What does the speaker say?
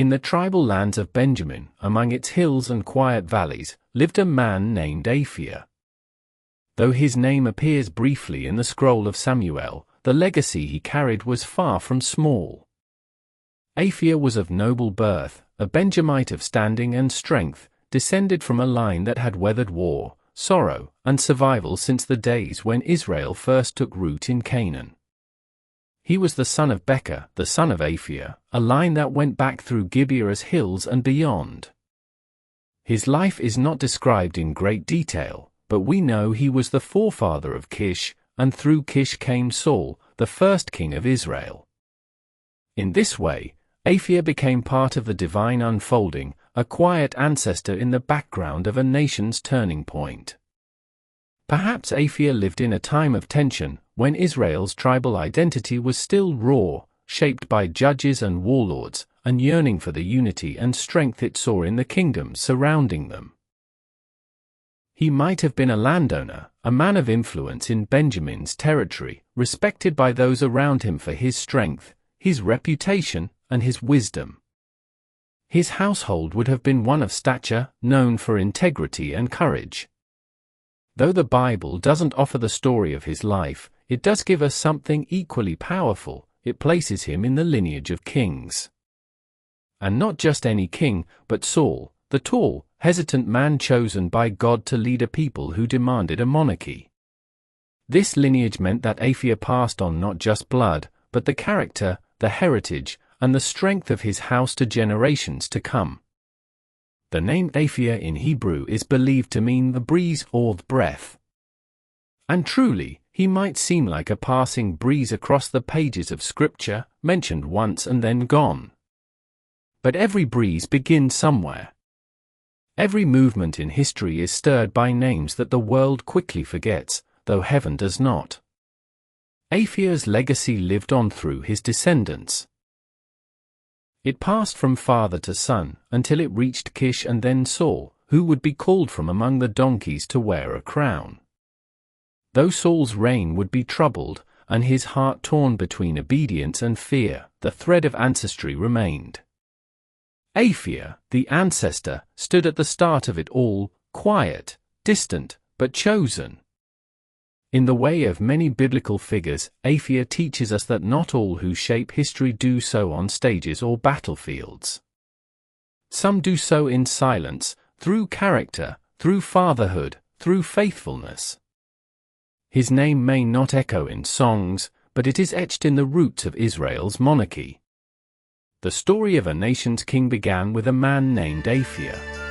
In the tribal lands of Benjamin, among its hills and quiet valleys, lived a man named Aphiah. Though his name appears briefly in the scroll of Samuel, the legacy he carried was far from small. Aphiah was of noble birth, a Benjamite of standing and strength, descended from a line that had weathered war, sorrow, and survival since the days when Israel first took root in Canaan. He was the son of Becca, the son of Aphiah, a line that went back through Gibeah's hills and beyond. His life is not described in great detail, but we know he was the forefather of Kish, and through Kish came Saul, the first king of Israel. In this way, Aphiah became part of the divine unfolding, a quiet ancestor in the background of a nation's turning point. Perhaps Aphiah lived in a time of tension, when Israel's tribal identity was still raw, shaped by judges and warlords, and yearning for the unity and strength it saw in the kingdoms surrounding them. He might have been a landowner, a man of influence in Benjamin's territory, respected by those around him for his strength, his reputation, and his wisdom. His household would have been one of stature, known for integrity and courage. Though the Bible doesn't offer the story of his life, it does give us something equally powerful. It places him in the lineage of kings. And not just any king, but Saul, the tall, hesitant man chosen by God to lead a people who demanded a monarchy. This lineage meant that Aphiah passed on not just blood, but the character, the heritage, and the strength of his house to generations to come. The name Aphiah in Hebrew is believed to mean the breeze or the breath. And truly, he might seem like a passing breeze across the pages of Scripture, mentioned once and then gone. But every breeze begins somewhere. Every movement in history is stirred by names that the world quickly forgets, though heaven does not. Aphiah's legacy lived on through his descendants. It passed from father to son, until it reached Kish and then Saul, who would be called from among the donkeys to wear a crown. Though Saul's reign would be troubled, and his heart torn between obedience and fear, the thread of ancestry remained. Aphiah, the ancestor, stood at the start of it all, quiet, distant, but chosen. In the way of many biblical figures, Aphiah teaches us that not all who shape history do so on stages or battlefields. Some do so in silence, through character, through fatherhood, through faithfulness. His name may not echo in songs, but it is etched in the roots of Israel's monarchy. The story of a nation's king began with a man named Aphiah.